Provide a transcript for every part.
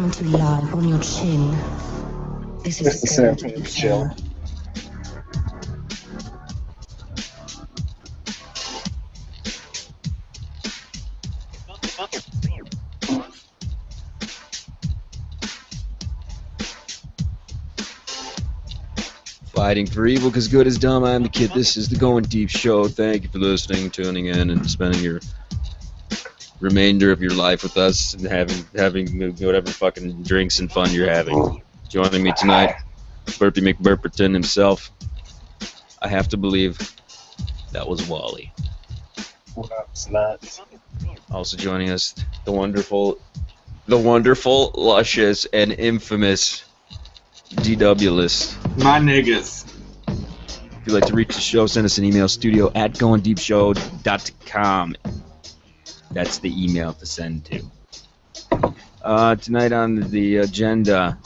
coming to you live on your chin. This is the Goin Deep Show. Fighting for evil because good is dumb. I'm the kid. This is the Goin Deep Show. Thank you for listening, tuning in, and spending your remainder of your life with us and having whatever fucking drinks and fun you're having. Joining me tonight, Burpee McBurperton himself. I have to believe that was Wally. What up, sluts? Also joining us, the wonderful, luscious, and infamous DW list. My niggas. If you'd like to reach the show, send us an email, studio@goindeepshow.com. That's the email to send to. Tonight on the agenda,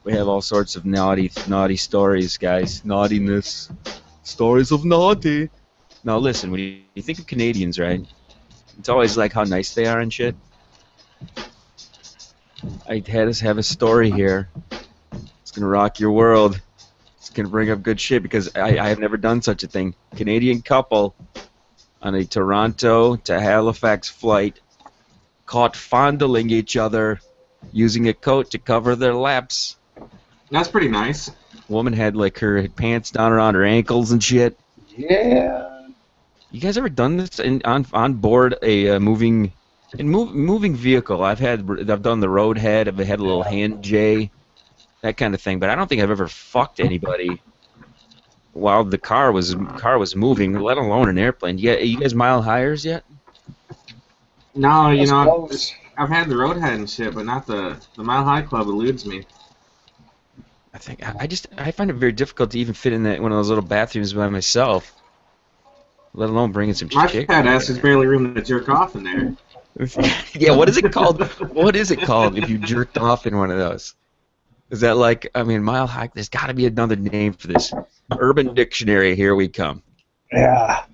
we have all sorts of naughty stories, guys. Naughtiness. Stories of naughty. Now listen, when you think of Canadians, right? It's always like how nice they are and shit. I had us have a story here. It's gonna rock your world. It's gonna bring up good shit because I have never done such a thing. Canadian couple on a Toronto to Halifax flight caught fondling each other using a coat to cover their laps. That's pretty nice. Woman had like her pants down around her ankles and shit. Yeah. You guys ever done this on board a moving vehicle? I've done the road head. I've had a little hand J, that kind of thing. But I don't think I've ever fucked anybody while the car was moving, let alone an airplane. You guys mile hires yet? No, I've had the roadhead and shit, but not the Mile High Club eludes me. I think I find it very difficult to even fit in one of those little bathrooms by myself, let alone bringing some My chick. fat ass is barely room to jerk off in there. Yeah, what is it called? What is it called if you jerked off in one of those? Is that like, Mile High? There's got to be another name for this. Urban Dictionary, here we come. Yeah.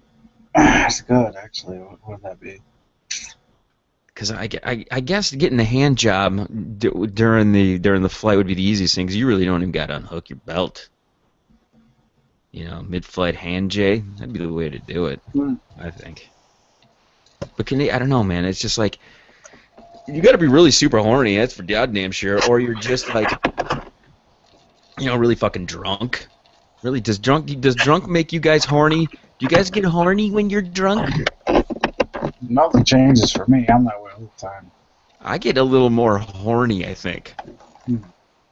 That's good, actually. What would that be? Because I guess getting a hand job during the flight would be the easiest thing, because you really don't even got to unhook your belt. Mid-flight hand J, that'd be the way to do it, I think. But I don't know, man. It's just like, you got to be really super horny, that's for goddamn sure, or you're just like, really fucking drunk. Really, does drunk make you guys horny? Do you guys get horny when you're drunk? Nothing changes for me. I'm that way all the time. I get a little more horny, I think.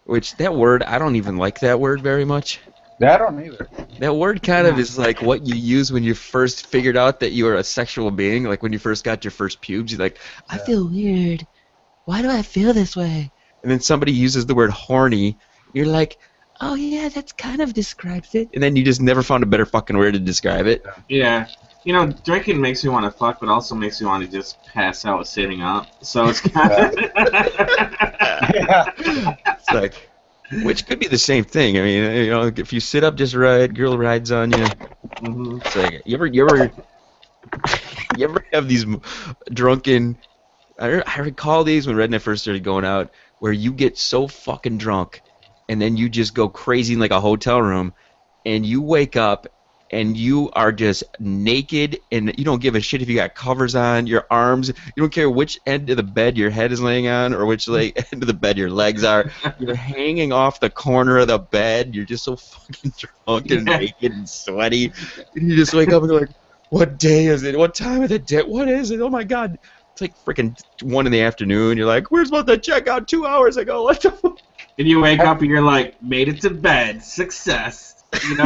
Which, that word, I don't even like that word very much. Yeah, I don't either. That word kind of is like what you use when you first figured out that you were a sexual being. Like when you first got your first pubes, you're like, I feel weird. Why do I feel this way? And then somebody uses the word horny. You're like, oh yeah, that's kind of describes it. And then you just never found a better fucking word to describe it. Yeah. Drinking makes me want to fuck, but also makes me want to just pass out sitting up. So it's kind of... It's like, which could be the same thing. I mean, if you sit up just right, girl rides on you. Mm-hmm. It's like, you ever have these drunken... I recall these when Red and I first started going out, where you get so fucking drunk, and then you just go crazy in like a hotel room, and you wake up, and you are just naked, and you don't give a shit if you got covers on, your arms, you don't care which end of the bed your head is laying on, or which end of the bed your legs are. You're hanging off the corner of the bed, you're just so fucking drunk and naked and sweaty, and you just wake up and you're like, what day is it? What time of the day? What is it? Oh my god. It's like freaking 1 in the afternoon, you're like, where's the checkout 2 hours ago? What the fuck? And you wake up and you're like, made it to bed, success. You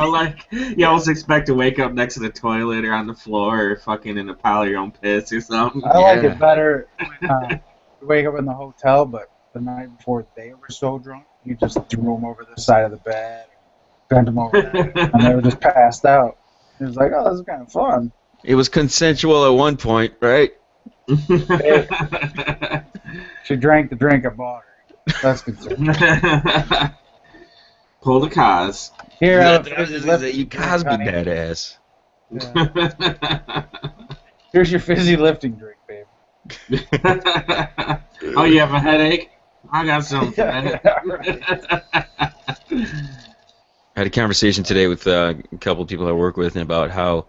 almost expect to wake up next to the toilet or on the floor or fucking in a pile of your own piss or something. I like it better when you wake up in the hotel, but the night before they were so drunk, you just threw them over the side of the bed, bent them over there, and they were just passed out. It was like, oh, this is kind of fun. It was consensual at one point, right? She drank the drink I bought her. That's consensual. Pull the cause. Here, you Cosby badass. Yeah. Here's your fizzy lifting drink, babe. Oh, you have a headache? I got something. Yeah, I had a conversation today with a couple of people I work with about how,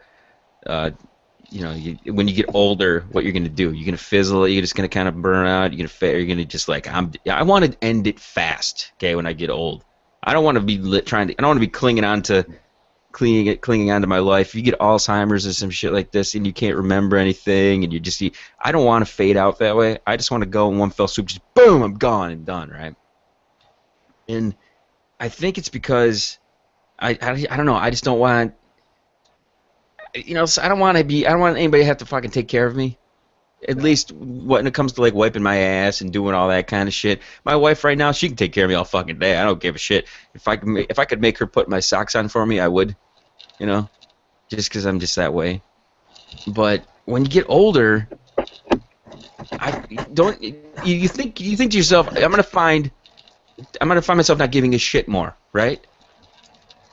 when you get older, what you're gonna do? You're gonna fizzle. You're just gonna kind of burn out. You're gonna just like I want to end it fast. Okay, when I get old, I don't want to be I don't want to be clinging on to my life. If you get Alzheimer's or some shit like this, and you can't remember anything, and I don't want to fade out that way. I just want to go in one fell swoop, just boom, I'm gone and done, right? And I think it's because I don't know. I just don't want. I don't want anybody to have to fucking take care of me. At least when it comes to like wiping my ass and doing all that kind of shit. My wife right now, she can take care of me all fucking day. I don't give a shit. If I could make her put my socks on for me, I would. Just because I'm just that way. But when you get older, you think to yourself, I'm gonna find myself not giving a shit more, right?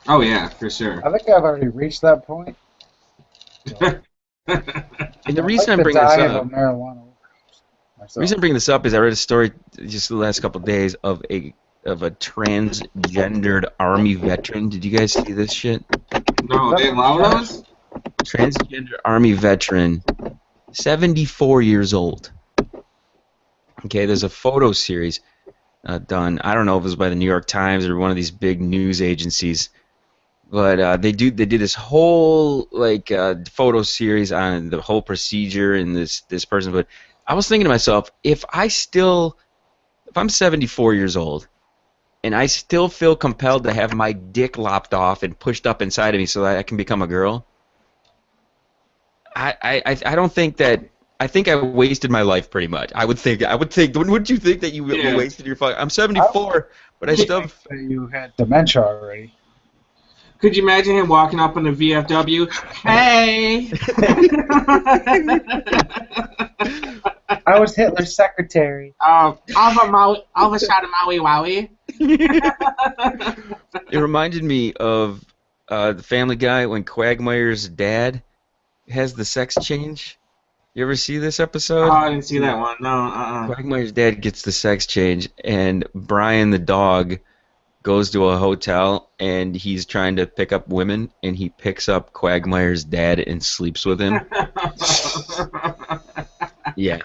Oh yeah, for sure. I think I've already reached that point. And the reason I'm bringing this up is I read a story just the last couple of days of a transgendered Army veteran. Did you guys see this shit? No, they allow those? Transgender Army veteran, 74 years old. Okay, there's a photo series done. I don't know if it was by the New York Times or one of these big news agencies. But they did this whole photo series on the whole procedure and this person. But I was thinking to myself, if I'm 74 years old and I still feel compelled to have my dick lopped off and pushed up inside of me so that I can become a girl, I don't think that. I think I wasted my life pretty much. I would think. Wouldn't you think that you wasted your fuck? I'm 74, but I still. You had dementia already. Could you imagine him walking up in the VFW? Hey! I was Hitler's secretary. Overshot of Maui Wowie. It reminded me of the Family Guy when Quagmire's dad has the sex change. You ever see this episode? Oh, I didn't see that one. No, Quagmire's dad gets the sex change, and Brian the dog goes to a hotel, and he's trying to pick up women, and he picks up Quagmire's dad and sleeps with him. Yeah.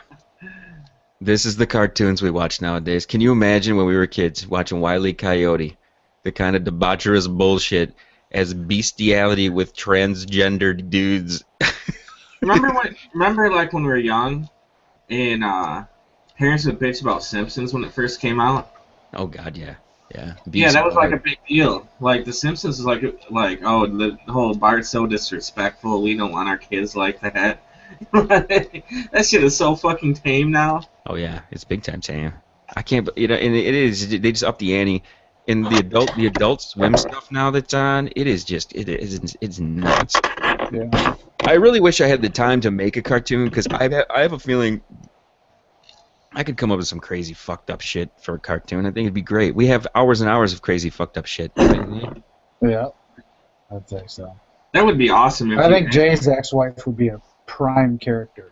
This is the cartoons we watch nowadays. Can you imagine when we were kids watching Wile E. Coyote, the kind of debaucherous bullshit as bestiality with transgendered dudes? Remember like when we were young, and parents would bitch about Simpsons when it first came out? Oh God, yeah. Yeah. Yeah, that was like a big deal. Like the Simpsons is like oh, the whole Bart's so disrespectful. We don't want our kids like that. That shit is so fucking tame now. Oh yeah, it's big time tame. I can't, and it is. They just up the ante. And the adult swim stuff now that's on, it's nuts. Yeah. I really wish I had the time to make a cartoon because I have a feeling I could come up with some crazy fucked up shit for a cartoon. I think it'd be great. We have hours and hours of crazy fucked up shit. Yeah, I'd say so. That would be awesome. I think Jay's ex-wife would be a prime character.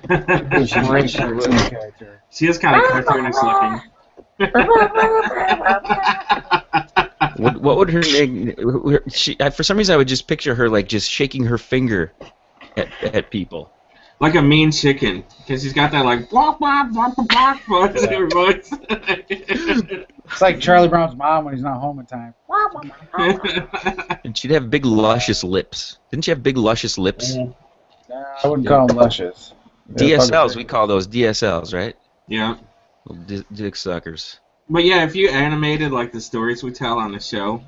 She's a great character. She is kind of cartoonish looking. What would her name? For some reason, I would just picture her like just shaking her finger at people. Like a mean chicken, because she's got that like blah blah blah blah blah in her voice. It's like Charlie Brown's mom when he's not home in time. And she'd have big luscious lips. Didn't she have big luscious lips? I wouldn't call them luscious. DSLs, we call those DSLs, right? Yeah. Dick suckers. But yeah, if you animated like the stories we tell on the show,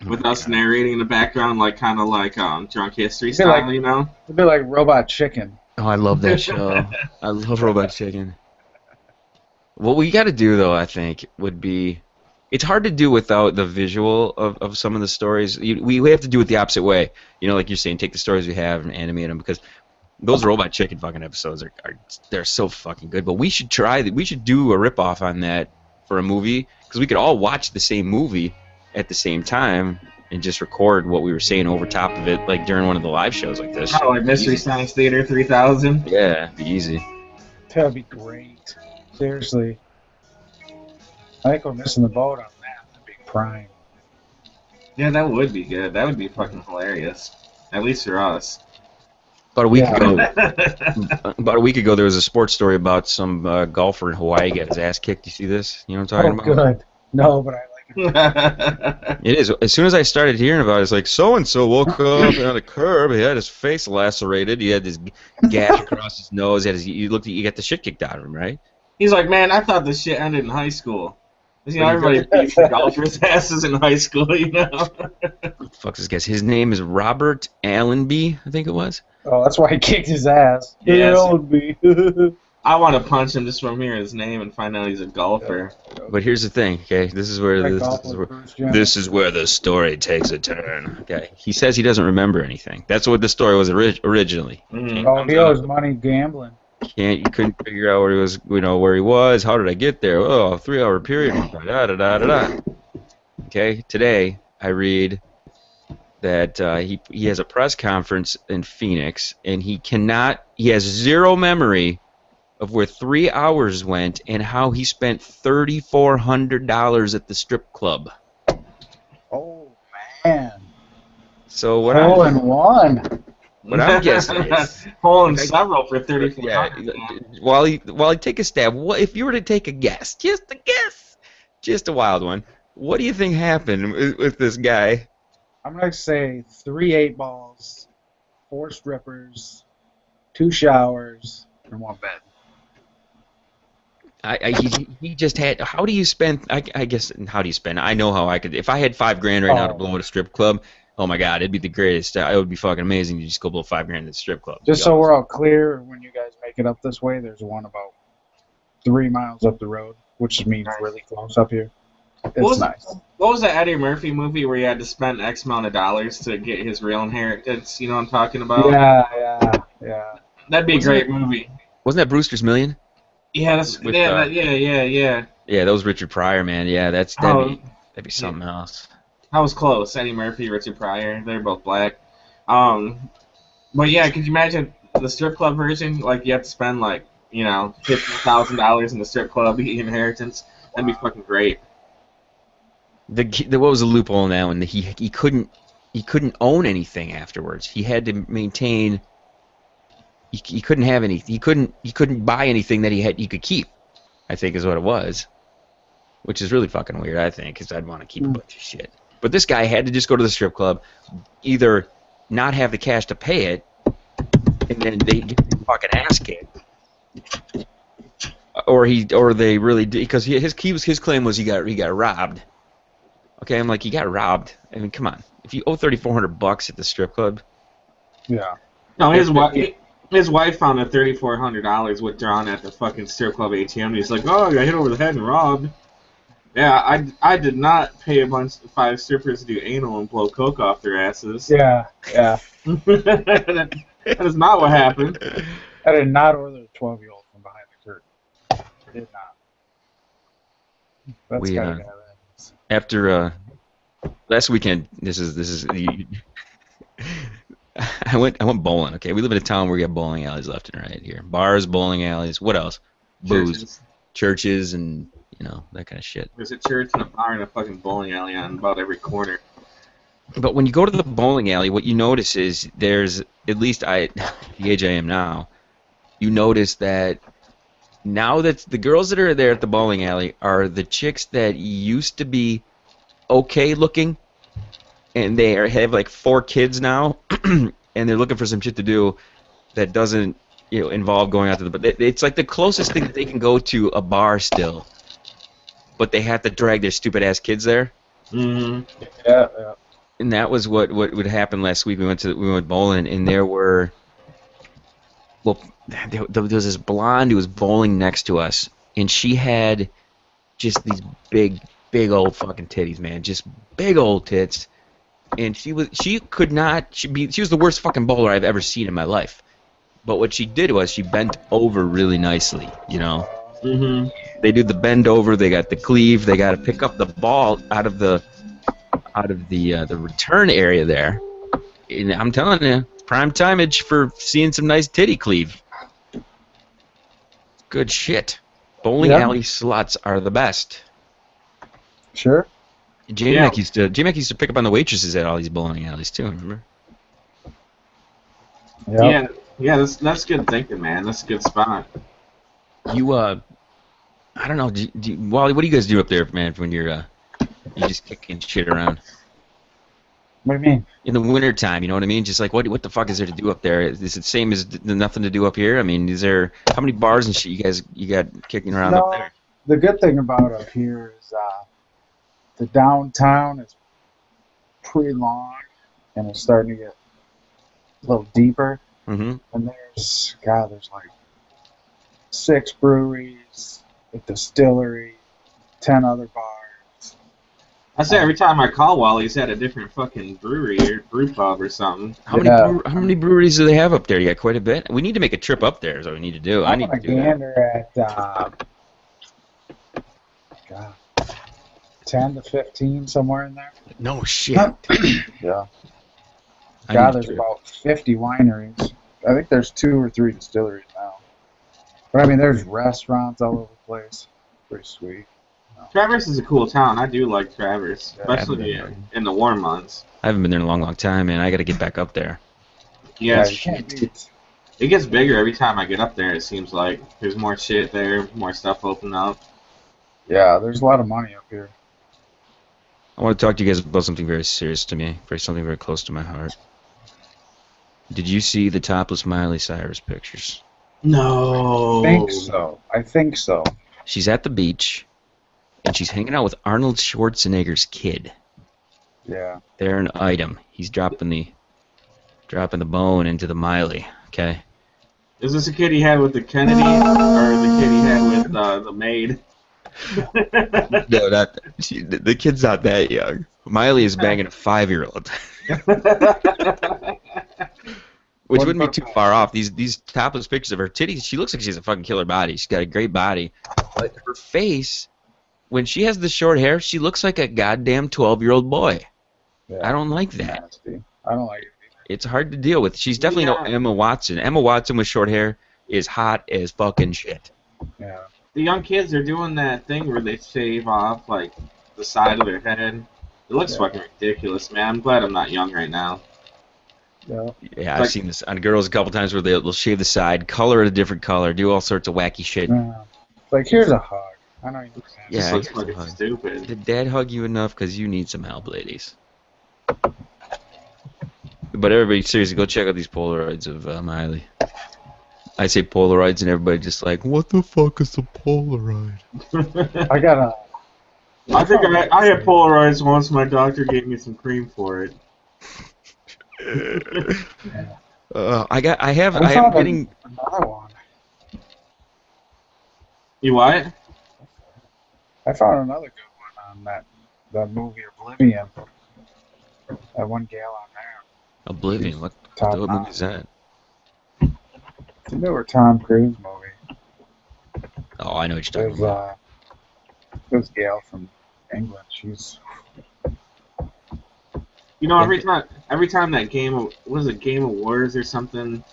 with us narrating in the background, like kind of like Drunk History style, you know? It'd be like Robot Chicken. Oh, I love that show. I love Robot Chicken. What we got to do, though, I think, would be... It's hard to do without the visual of some of the stories. We have to do it the opposite way. You know, like you're saying, take the stories we have and animate them, because those Robot Chicken fucking episodes they're so fucking good. But we should we should do a ripoff on that for a movie, because we could all watch the same movie at the same time and just record what we were saying over top of it, like during one of the live shows like this. Oh, like Mystery Science Theater 3000? Yeah, it'd be easy. That'd be great. Seriously. I think we're missing the boat on that. That'd be prime. Yeah, that would be good. That would be fucking hilarious. At least for us. About a week Yeah. ago, there was a sports story about some golfer in Hawaii got his ass kicked. You see this? You know what I'm talking about? Good. No, but I like it. It is. As soon as I started hearing about it, it's like so-and-so woke up on a curb. He had his face lacerated. He had this gash across his nose. He got the shit kicked out of him, right? He's like, man, I thought this shit ended in high school. You know, everybody beats the golfers' asses in high school, you know? Fuck this guy. His name is Robert Allenby, I think it was. Oh, that's why he kicked his ass. Yes. Allenby. I want to punch him just from hearing his name and find out he's a golfer. But here's the thing, okay? This is where the story takes a turn. Okay, he says he doesn't remember anything. That's what the story was originally. Mm-hmm. Oh, he owes money gambling. You couldn't figure out where he was. Where he was. How did I get there? Oh, a 3-hour period. Da da da da da. Okay, today I read that he has a press conference in Phoenix, and he has zero memory of where 3 hours went and how he spent $3,400 at the strip club. Oh, man. So what Hole in one. What I'm guessing is hole in several for 34. Yeah, Wally, take a stab. What if you were to take a guess? Just a guess, just a wild one. What do you think happened with this guy? I'm going to say 3 8-balls, 4 strippers, 2 showers, and 1 bed. He just had. How do you spend? I guess. How do you spend? I know how I could. If I had $5,000 right now to blow at a strip club, oh my god, it'd be the greatest. It would be fucking amazing to just go blow $5,000 at the strip club. Just so we're all clear, when you guys make it up this way, there's one about 3 miles up the road, which means really close up here. It's nice. What was that Eddie Murphy movie where he had to spend X amount of dollars to get his real inheritance? You know what I'm talking about? Yeah. That'd be a great movie. Wasn't that Brewster's Million? Yeah, yeah. Yeah, that was Richard Pryor, man. Yeah, that'd be something else. I was close. Eddie Murphy, Richard Pryor. They're both black. But yeah, could you imagine the strip club version? Like you have to spend $50,000 in the strip club to get your inheritance. That'd be fucking great. What was the loophole in that one? He couldn't own anything afterwards. He had to maintain. He couldn't have any. He couldn't buy anything that he could keep. I think is what it was, which is really fucking weird. I think because I'd want to keep a bunch of shit. But this guy had to just go to the strip club, either not have the cash to pay it, and then they get the fucking ass kicked, or they really did, because his claim was he got robbed. Okay, I'm like, he got robbed. I mean, come on. If you owe $3,400 at the strip club, yeah. No, his wife found a $3,400 withdrawn at the fucking strip club ATM. And he's like, oh, I got hit over the head and robbed. Yeah, I did not pay a bunch of 5 strippers to do anal and blow coke off their asses. Yeah. That is not what happened. I did not order the 12-year-old from behind the curtain. I did not. That's gotta happen. After last weekend, this is I went bowling. Okay, we live in a town where we got bowling alleys left and right here. Bars, bowling alleys. What else? Booze, churches, and that kind of shit. There's a church and a bar and a fucking bowling alley on about every corner. But when you go to the bowling alley, what you notice is there's, at least the age I am now, you notice that now that the girls that are there at the bowling alley are the chicks that used to be okay looking, and they have like 4 kids now, and they're looking for some shit to do that doesn't involve going out to the. But it's like the closest thing that they can go to a bar still, but they have to drag their stupid ass kids there. Mm-hmm. Yeah. And that was what would happen last week. We went bowling, and there were. Well, there was this blonde who was bowling next to us, and she had just these big old fucking titties, man, just big old tits, and she was the worst fucking bowler I've ever seen in my life. But what she did was she bent over really nicely, Mm-hmm. They do the bend over, they got the cleave, they got to pick up the ball out of the return area there, and I'm telling you. Prime timeage for seeing some nice titty cleave. Good shit. Bowling alley sluts are the best. Sure. J-Mac used to pick up on the waitresses at all these bowling alleys too. Remember? Yep. Yeah. That's good thinking, man. That's a good spot. You I don't know, Wally. What do you guys do up there, man? When you're just kicking shit around? What do you mean? In the wintertime, you know what I mean? Just like, what the fuck is there to do up there? Is it the same as nothing to do up here? I mean, how many bars and shit you got kicking around up there? The good thing about up here is the downtown is pretty long, and it's starting to get a little deeper. Mm-hmm. And there's like 6 breweries, a distillery, 10 other bars. I say every time I call Wally's at a different fucking brewery or brew pub or something. How many breweries do they have up there? You got quite a bit. We need to make a trip up there. Is what we need to do. I need to do gander at 10 to 15, somewhere in there. No shit. Yeah. There's about 50 wineries. I think there's 2 or 3 distilleries now. But I mean, there's restaurants all over the place. Pretty sweet. Traverse is a cool town. I do like Traverse, especially in the warm months. I haven't been there in a long, long time, man. I got to get back up there. Yeah, it gets bigger every time I get up there. It seems like there's more shit there, more stuff open up. Yeah, there's a lot of money up here. I want to talk to you guys about something very serious to me, something very close to my heart. Did you see the topless Miley Cyrus pictures? No. I think so. She's at the beach, and she's hanging out with Arnold Schwarzenegger's kid. Yeah. They're an item. He's dropping the bone into the Miley. Okay. Is this a kid he had with the Kennedy, or the kid he had with the maid? No, the kid's not that young. Miley is banging a 5-year-old. Which wouldn't be too far off. These topless pictures of her titties, she looks like she's a fucking killer body. She's got a great body. But her face, when she has the short hair, she looks like a goddamn 12-year-old boy. Yeah, I don't like that. Nasty. I don't like it either. It's hard to deal with. She's definitely no Emma Watson. Emma Watson with short hair is hot as fucking shit. Yeah. The young kids are doing that thing where they shave off, like, the side of their head. It looks fucking ridiculous, man. I'm glad I'm not young right now. Yeah, I've seen this on girls a couple times where they'll shave the side, color it a different color, do all sorts of wacky shit. Like, here's a hug. I know you can. Yeah, looks fucking stupid. Did Dad hug you enough? Because you need some help, ladies. But everybody, seriously, go check out these Polaroids of Miley. I say Polaroids, and everybody just like, what the fuck is a Polaroid? I think I had Polaroids once. My doctor gave me some cream for it. I'm getting another one. You what? I found another good one on that movie Oblivion. That one gal on there. Oblivion. What movie is that? It's a newer Tom Cruise movie. Oh, I know what you're talking about. This gal from England. She's. You know, every time that game, was it Game of Wars or something?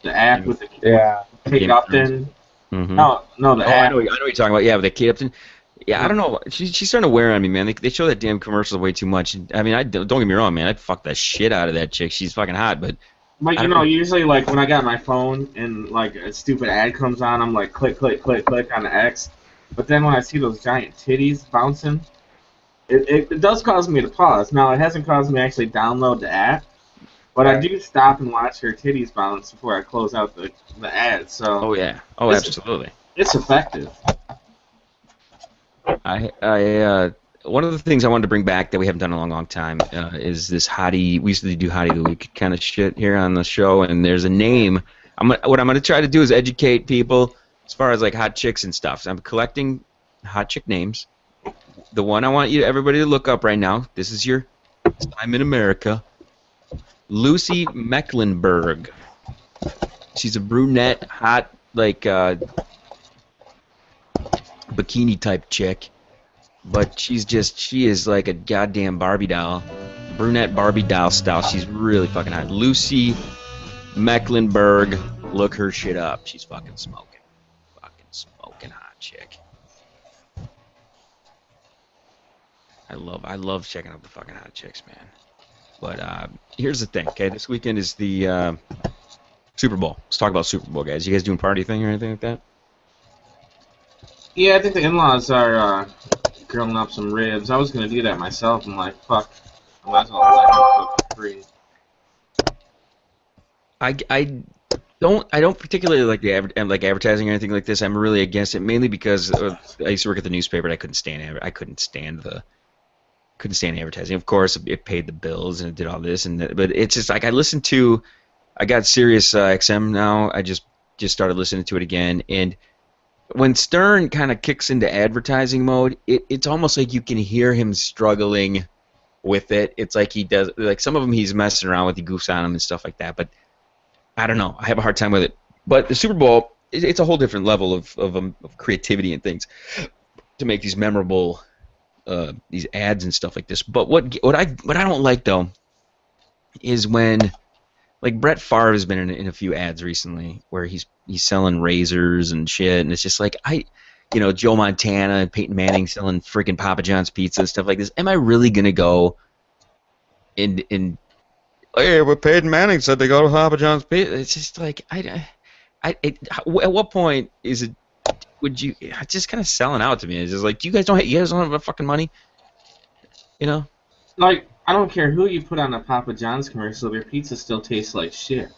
The app with the Kate Upton. Mm-hmm. No, the app. I know what you're talking about. Yeah, with the Kate Upton. Yeah, I don't know. She's starting to wear on me, man. They show that damn commercial way too much. I mean, don't get me wrong, man. I'd fuck the shit out of that chick. She's fucking hot, but. Like, you know, usually, like, when I got my phone and, like, a stupid ad comes on, I'm like, click, click, click, click on the X. But then when I see those giant titties bouncing, it does cause me to pause. Now, it hasn't caused me to actually download the app, but I do stop and watch her titties bounce before I close out the ad. So. Oh yeah. Oh, absolutely. It's effective. One of the things I wanted to bring back that we haven't done in a long, long time is this Hottie. We used to do Hottie of the Week kind of shit here on the show, and there's a name. What I'm going to try to do is educate people as far as like hot chicks and stuff. So I'm collecting hot chick names. The one I want everybody to look up right now. This is your time in America. Lucy Mecklenburgh. She's a brunette, hot, like bikini type chick. But she is like a goddamn Barbie doll. Brunette Barbie doll style. She's really fucking hot. Lucy Mecklenburgh. Look her shit up. She's fucking smoking. Fucking smoking hot chick. I love checking out the fucking hot chicks, man. But here's the thing, okay? This weekend is the Super Bowl. Let's talk about Super Bowl, guys. You guys doing party thing or anything like that? Yeah, I think the in-laws are grilling up some ribs. I was gonna do that myself. I'm like, fuck, I might as well let them cook for free. I don't particularly like the advertising or anything like this. I'm really against it, mainly because I used to work at the newspaper and I couldn't stand advertising. Of course, it paid the bills and it did all this, but it's just like I got Sirius XM now. I just started listening to it again, and when Stern kind of kicks into advertising mode, it's almost like you can hear him struggling with it. It's like he does, like some of them he's messing around with, he goofs on them and stuff like that, but I don't know. I have a hard time with it. But the Super Bowl, it's a whole different level of creativity and things to make these memorable these ads and stuff like this. But what I don't like though is when, like, Brett Favre has been in a few ads recently where he's selling razors and shit, and it's just like Joe Montana and Peyton Manning selling freaking Papa John's pizza and stuff like this. Am I really gonna go in? Hey, but Peyton Manning said they go to Papa John's pizza. It's just like at what point is it? Would you? It's just kind of selling out to me. It's just like you guys don't have enough fucking money, you know? Like, I don't care who you put on a Papa John's commercial, their pizza still tastes like shit.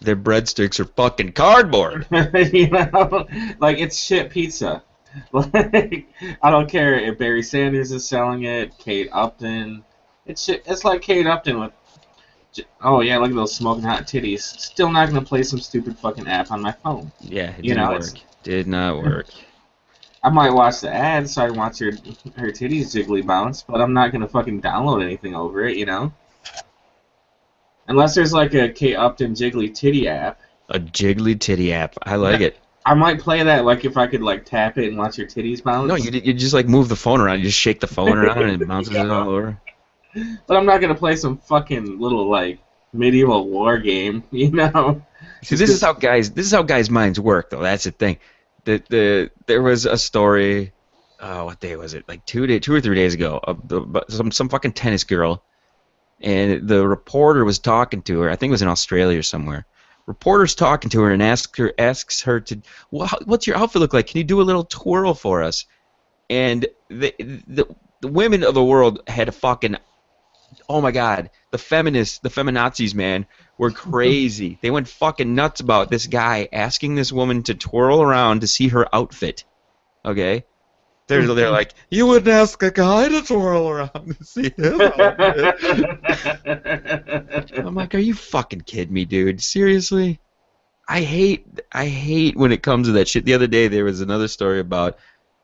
Their breadsticks are fucking cardboard. You know, like, it's shit pizza. Like, I don't care if Barry Sanders is selling it, Kate Upton. It's shit. It's like Kate Upton with, oh yeah, look at those smoking hot titties. Still not gonna play some stupid fucking app on my phone. Yeah, it didn't work. Did not work. I might watch the ad so I can watch her titties jiggly bounce, but I'm not gonna fucking download anything over it, you know? Unless there's like a Kate Upton jiggly titty app. A jiggly titty app. I like it. I might play that, like, if I could, like, tap it and watch your titties bounce. No, you just, like, move the phone around. You just shake the phone around and it bounces it all over. But I'm not gonna play some fucking little, like, medieval war game, you know? See, this is how guys' minds work, though. That's the thing. There was a story. What day was it? Like 2 or 3 days ago. Some fucking tennis girl, and the reporter was talking to her. I think it was in Australia or somewhere. Reporter's talking to her and asks her to, well, what's your outfit look like? Can you do a little twirl for us? And the women of the world had a fucking, oh my god, the feminazis, man, were crazy. They went fucking nuts about this guy asking this woman to twirl around to see her outfit. Okay? They're like, you wouldn't ask a guy to twirl around to see his outfit. I'm like, are you fucking kidding me, dude? Seriously? I hate when it comes to that shit. The other day there was another story about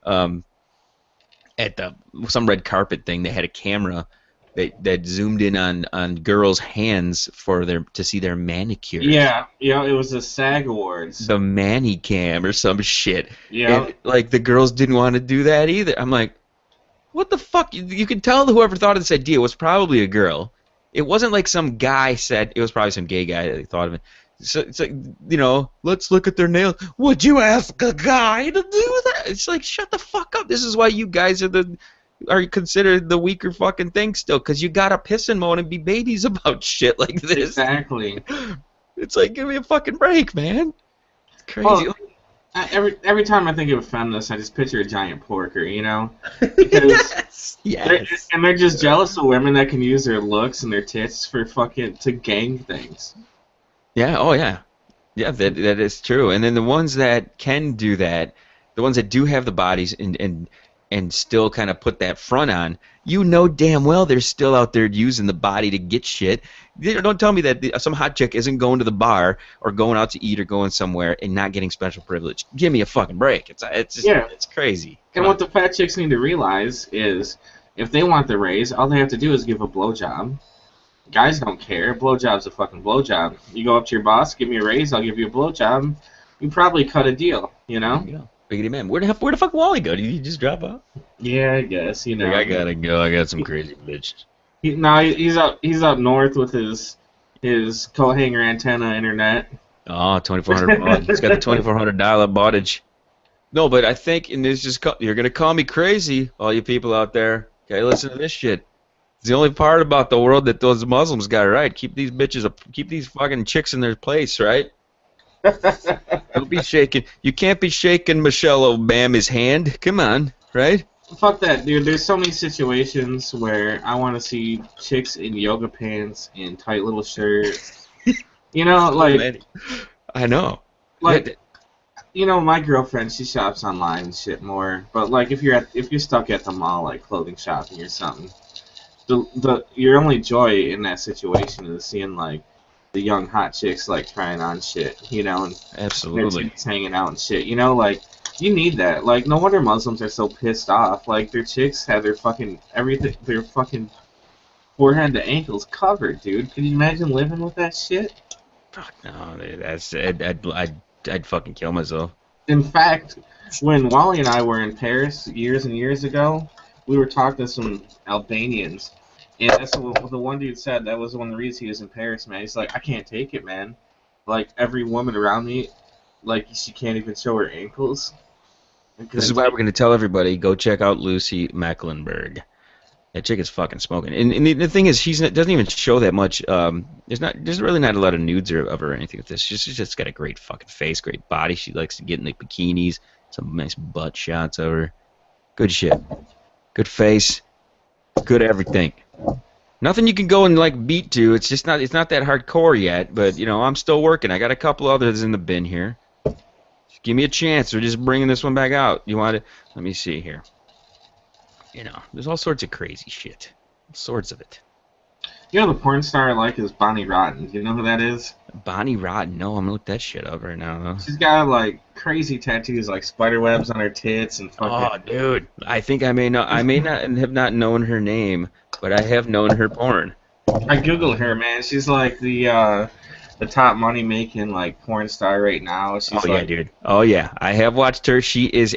at some red carpet thing, they had a camera that zoomed in on girls' hands to see their manicures. Yeah, it was the SAG Awards. The Manny Cam or some shit. Yeah. And, like, the girls didn't want to do that either. I'm like, what the fuck? You can tell whoever thought of this idea was probably a girl. It wasn't like some guy said, it was probably some gay guy that thought of it. So it's like, let's look at their nails. Would you ask a guy to do that? It's like, shut the fuck up. This is why you guys are considered the weaker fucking thing still, because you gotta piss and moan and be babies about shit like this. Exactly. It's like, give me a fucking break, man. It's crazy. Well, every time I think of a feminist, I just picture a giant porker, you know? Because yes. They're just jealous of women that can use their looks and their tits for to gang things. Yeah, oh yeah. Yeah, that is true. And then the ones that can do that, the ones that do have the bodies and still kind of put that front on, damn well they're still out there using the body to get shit. Don't tell me that some hot chick isn't going to the bar or going out to eat or going somewhere and not getting special privilege. Give me a fucking break. It's crazy. And what the fat chicks need to realize is, if they want the raise, all they have to do is give a blowjob. Guys don't care. A blowjob's a fucking blowjob. You go up to your boss, give me a raise, I'll give you a blowjob. You probably cut a deal, you know? Yeah. Biggity man. Where the fuck Wally go? Did he just drop off? Yeah, I guess, Like, I gotta go. I got some crazy bitch. He's up north with his coat hanger antenna internet. Oh, 2,400. He's got the $2,400 bottage. No, but I think, and this just you're gonna call me crazy, all you people out there. Okay, listen to this shit. It's the only part about the world that those Muslims got right. Keep these bitches, keep these fucking chicks in their place, right? Don't be shaking. You can't be shaking Michelle Obama's hand. Come on, right? Fuck that, dude. There's so many situations where I want to see chicks in yoga pants and tight little shirts. You know, So like, many. I know. like, you know, my girlfriend, she shops online and shit more. But like, if you're stuck at the mall, like clothing shopping or something, your only joy in that situation is seeing like the young hot chicks like trying on shit, you know, and their Absolutely. chicks hanging out and shit. You know, like, you need that. Like, no wonder Muslims are so pissed off. Like, their chicks have their fucking everything, their fucking forehead to ankles covered, dude. Can you imagine living with that shit? Fuck no, I'd fucking kill myself. In fact, when Wally and I were in Paris years and years ago, we were talking to some Albanians, and that's what the one dude said. That was one of the reasons he was in Paris, man. He's like, I can't take it, man. Like, every woman around me, like, she can't even show her ankles. This is why we're gonna tell everybody go check out Lucy Mecklenburgh. That chick is fucking smoking. And the thing is, doesn't even show that much. There's really not a lot of nudes of her or anything with this. She's just got a great fucking face, great body. She likes to get in the bikinis, some nice butt shots of her. Good shit. Good face. Good everything. Nothing you can go and like beat to. It's not that hardcore yet. But you know, I'm still working. I got a couple others in the bin here. Just give me a chance. We're just bringing this one back out. You want it? Let me see here. You know, there's all sorts of crazy shit. All sorts of it. You know the porn star I like is Bonnie Rotten. Do you know who that is? Bonnie Rotten. No, I'm gonna look that shit up right now, though. She's got like crazy tattoos, like spider webs on her tits and fucking. Oh, dude. I think I may not have not known her name, but I have known her porn. I googled her, man. She's like the top money making like porn star right now. She's Oh yeah, dude. Oh yeah, I have watched her. She's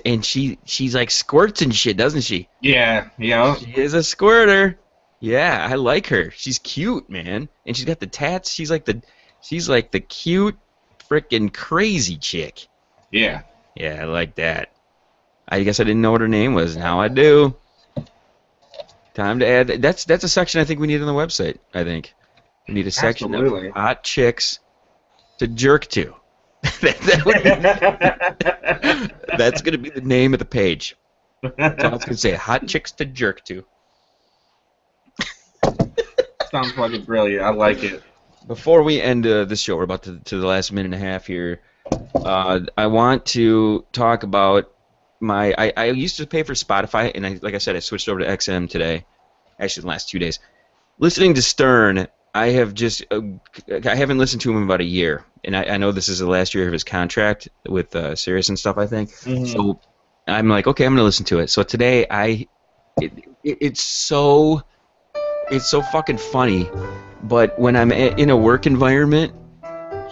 like squirts and shit, doesn't she? Yeah. She is a squirter. Yeah, I like her. She's cute, man, and she's got the tats. She's like the cute, frickin' crazy chick. Yeah. Yeah, I like that. I guess I didn't know what her name was. Now I do. Time to add. That's a section I think we need on the website. I think we need a section Absolutely. of hot chicks to jerk to. That would be, that's gonna be the name of the page. That's all I was gonna say. Hot chicks to jerk to. Sounds fucking brilliant. I like it. Before we end this show, we're about to the last minute and a half here. I want to talk about I used to pay for Spotify, and like I said, I switched over to XM today. Actually, the last 2 days. Listening to Stern, I haven't listened to him in about a year, and I know this is the last year of his contract with Sirius and stuff, I think. Mm-hmm. So I'm like, okay, I'm gonna listen to it. So today, it's so fucking funny, but when I'm in a work environment,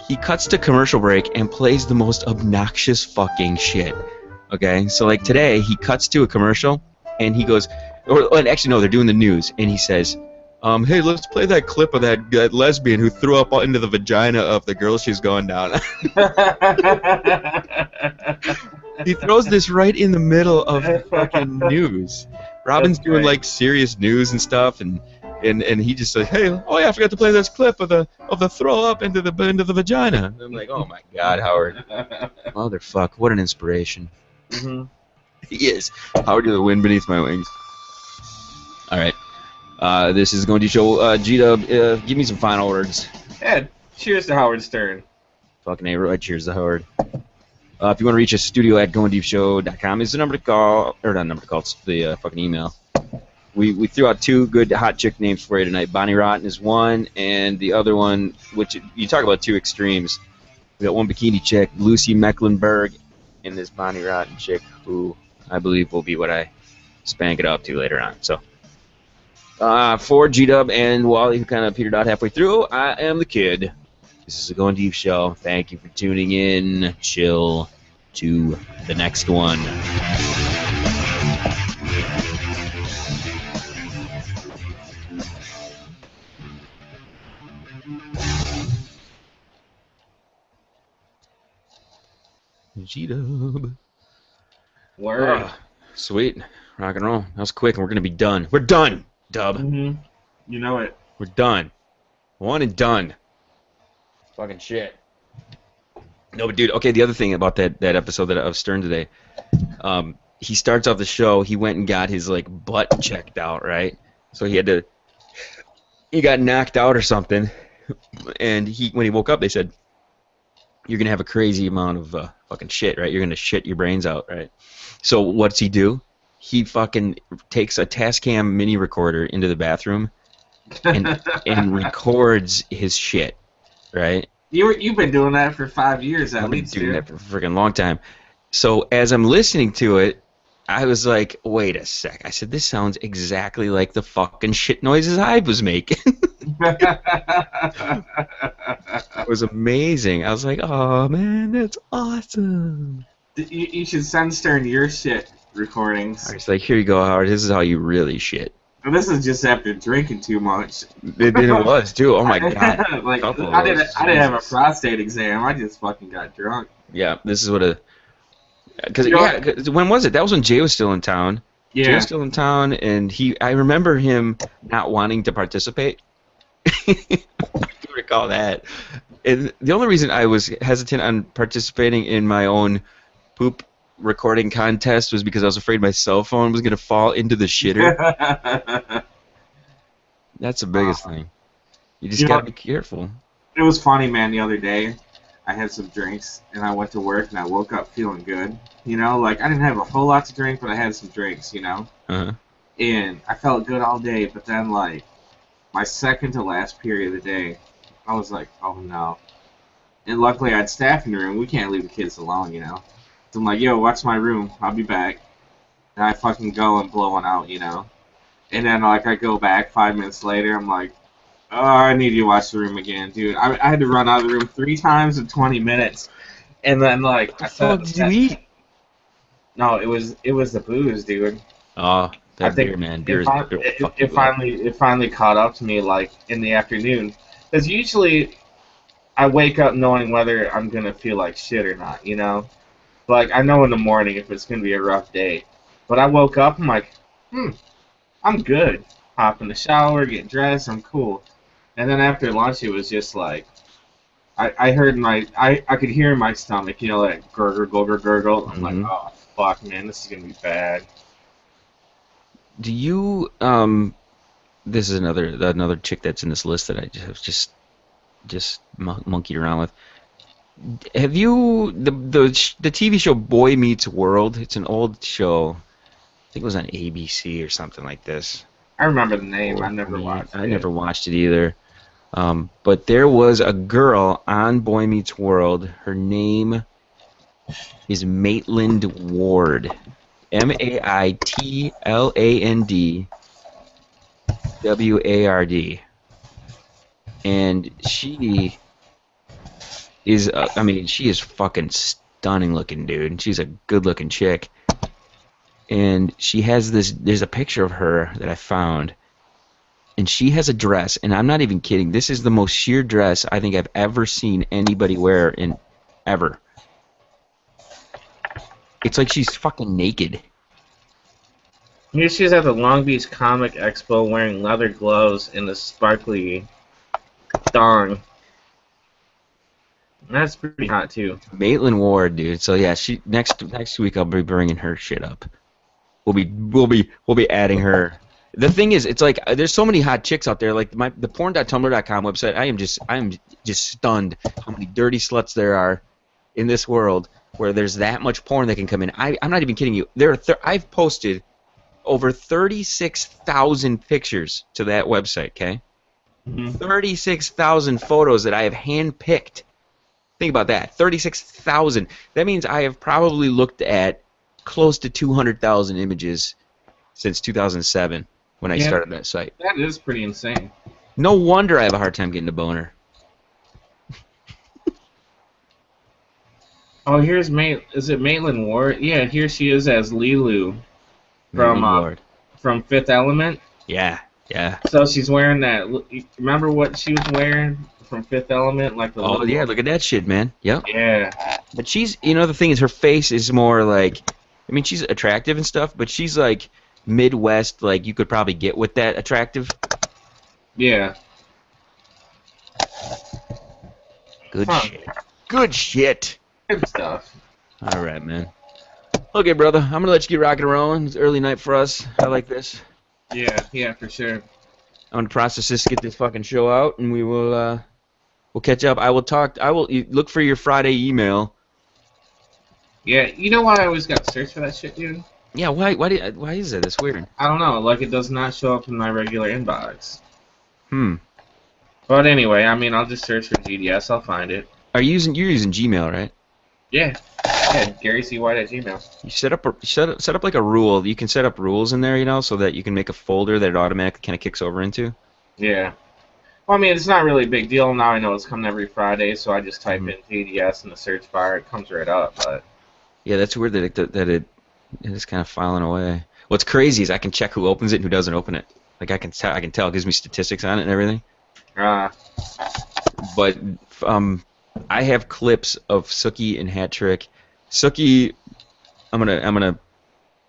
he cuts to commercial break and plays the most obnoxious fucking shit. Okay, so like today, he cuts to a commercial, and he goes, or actually no, they're doing the news, and he says, hey, let's play that clip of that lesbian who threw up into the vagina of the girl she's going down. He throws this right in the middle of the fucking news. Robin's doing like serious news and stuff, and he just says, hey, oh yeah, I forgot to play this clip of the throw up into the vagina. And I'm like, oh my God, Howard, motherfucker, what an inspiration. Mm-hmm. He is. Howard, you're the wind beneath my wings. All right. This is going to show Gdub. Give me some final words. Yeah, cheers to Howard Stern. Fucking A, right? Cheers to Howard. If you want to reach us, studio at goindeepshow.com is the number to call, or not number to call, it's the fucking email. We threw out 2 good hot chick names for you tonight. Bonnie Rotten is one, and the other one, which you talk about 2 extremes. We got one bikini chick, Lucy Mecklenburgh, and this Bonnie Rotten chick, who I believe will be what I spank it up to later on. So, for Gdub and Wally, who kind of petered out halfway through, I am the kid. This is the Going Deep Show. Thank you for tuning in. Chill to the next one. Gdub. Word. Sweet. Rock and roll. That was quick, and we're gonna be done. We're done, Dub. Mm-hmm. You know it. We're done. One and done. Fucking shit. No, but dude, okay, the other thing about that episode of Stern today, he starts off the show, he went and got his, like, butt checked out, right? So he got knocked out or something, and when he woke up, they said, you're gonna have a crazy amount of fucking shit, right? You're gonna shit your brains out, right? So what's he do? He fucking takes a Tascam mini recorder into the bathroom and records his shit, right? You've been doing that for 5 years at least. I've been doing that for a freaking long time. So as I'm listening to it, I was like, wait a sec. I said, this sounds exactly like the fucking shit noises I was making. It was amazing. I was like, oh man, that's awesome. You should send Stern your shit recordings. I was like, here you go, Howard. This is how you really shit. And this is just after drinking too much. It was too. Oh my god. Like I didn't have a prostate exam. I just fucking got drunk. Yeah, this is what a. Cause when was it? That was when Jay was still in town. Yeah. Jay was still in town, and I remember him not wanting to participate. I do recall that. And the only reason I was hesitant on participating in my own poop recording contest was because I was afraid my cell phone was gonna fall into the shitter. That's the biggest thing. You just gotta be careful. It was funny, man. The other day, I had some drinks, and I went to work, and I woke up feeling good. You know, like, I didn't have a whole lot to drink, but I had some drinks, you know? Uh-huh. And I felt good all day, but then, like, my second to last period of the day, I was like, oh, no. And luckily, I had staff in the room. We can't leave the kids alone, you know? So I'm like, yo, watch my room. I'll be back. And I fucking go and blow one out, you know? And then, like, I go back 5 minutes later, I'm like, oh, I need you to watch the room again, dude. I had to run out of the room 3 times in 20 minutes. And then, like, What the fuck did you eat? No, it was the booze, dude. Oh, that I think beer, man. It finally caught up to me, like, in the afternoon. Because usually I wake up knowing whether I'm going to feel like shit or not, you know? Like, I know in the morning if it's going to be a rough day. But I woke up, I'm like, I'm good. Hop in the shower, get dressed, I'm cool. And then after lunch, it was just like, I heard I could hear in my stomach, you know, that gurgle, gurgle, gurgle. I'm like, oh, fuck, man, this is going to be bad. Do you, this is another chick that's in this list that I just monkeyed around with. Have you, the TV show Boy Meets World? It's an old show. I think it was on ABC or something like this. I remember the name. I never watched it. I never watched it either. But there was a girl on Boy Meets World. Her name is Maitland Ward. Maitland Ward. And she is, she is fucking stunning looking, dude. She's a good looking chick. And she has there's a picture of her that I found. And she has a dress, and I'm not even kidding. This is the most sheer dress I think I've ever seen anybody wear ever. It's like she's fucking naked. Here she's at the Long Beach Comic Expo wearing leather gloves and a sparkly thong. That's pretty hot too. Maitland Ward, dude. So yeah, she next week I'll be bringing her shit up. We'll be adding her. The thing is, it's like there's so many hot chicks out there. Like the porn.tumblr.com website, I am just stunned how many dirty sluts there are in this world where there's that much porn that can come in. I'm not even kidding you. I've posted over 36,000 pictures to that website. Okay, 36,000 photos that I have handpicked. Think about that. 36,000. That means I have probably looked at close to 200,000 images since 2007 when I started that site. That is pretty insane. No wonder I have a hard time getting a boner. Oh, here's is it Maitland Ward? Yeah, here she is as Lilu from Fifth Element. Yeah. So she's wearing that. Remember what she was wearing from Fifth Element? Like the look at that shit, man. Yep. Yeah. But she's, the thing is, her face is more like I mean, she's attractive and stuff, but she's like Midwest. Like you could probably get with that attractive. Yeah. Good shit. Good shit. Good stuff. All right, man. Okay, brother. I'm gonna let you get rocking and rolling. It's early night for us. I like this. Yeah, for sure. I'm gonna process this, get this fucking show out, and we'll catch up. I will look for your Friday email. Yeah, you know why I always got to search for that shit, dude? Yeah, why is that? It's weird. I don't know. Like, it does not show up in my regular inbox. But anyway, I mean, I'll just search for GDS. I'll find it. you're using Gmail, right? Yeah. Yeah, Gary C. White at Gmail. You set up like a rule. You can set up rules in there, so that you can make a folder that it automatically kind of kicks over into. Yeah. Well, I mean, it's not really a big deal. Now I know it's coming every Friday, so I just type in GDS in the search bar. It comes right up, but... Yeah, that's weird that it is kind of filing away. What's crazy is I can check who opens it and who doesn't open it. Like I can tell. It gives me statistics on it and everything. But I have clips of Sookie and Hat Trick. Sookie, I'm gonna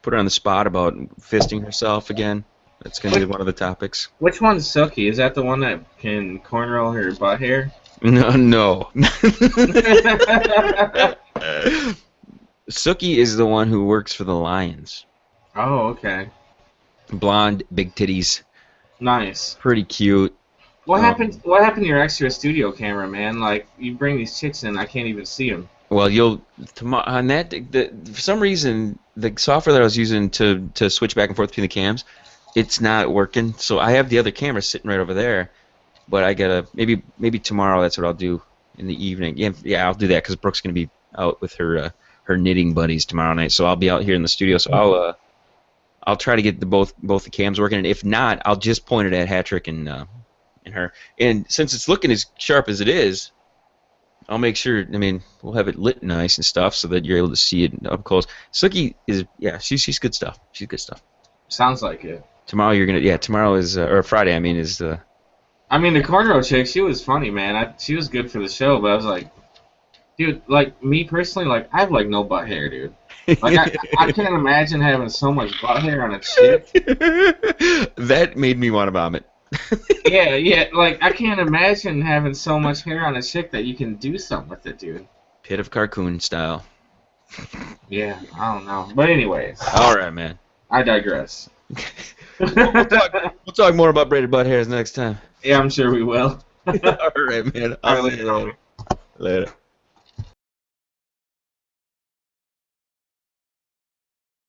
put her on the spot about fisting herself again. That's gonna be one of the topics. Which one's Sookie? Is that the one that can cornrow her butt hair? No. Sookie is the one who works for the Lions. Oh, okay. Blonde, big titties. Nice. Pretty cute. What happened? What happened to your extra studio camera, man? Like, you bring these chicks in, I can't even see them. Well, on that. For some reason, the software that I was using to switch back and forth between the cams, it's not working. So I have the other camera sitting right over there, but I gotta maybe tomorrow. That's what I'll do in the evening. Yeah, I'll do that because Brooke's gonna be out with her knitting buddies tomorrow night. So I'll be out here in the studio. So I'll try to get both the cams working, and if not, I'll just point it at Hattrick and her. And since it's looking as sharp as it is, I'll make sure. I mean, we'll have it lit nice and stuff so that you're able to see it up close. Sookie is she's good stuff. She's good stuff. Sounds like it. Tomorrow tomorrow is or Friday. I mean is. I mean the cornrow chick. She was funny, man. She was good for the show, but I was like, dude, like me personally, like I have like no butt hair, dude. Like I can't imagine having so much butt hair on a chick. That made me want to vomit. yeah, like I can't imagine having so much hair on a chick that you can do something with it, dude. Pit of Carcoon style. Yeah, I don't know. But anyways. All right, man. I digress. we'll talk more about braided butt hairs next time. Yeah, I'm sure we will. All right, man. I'll see you later. Later.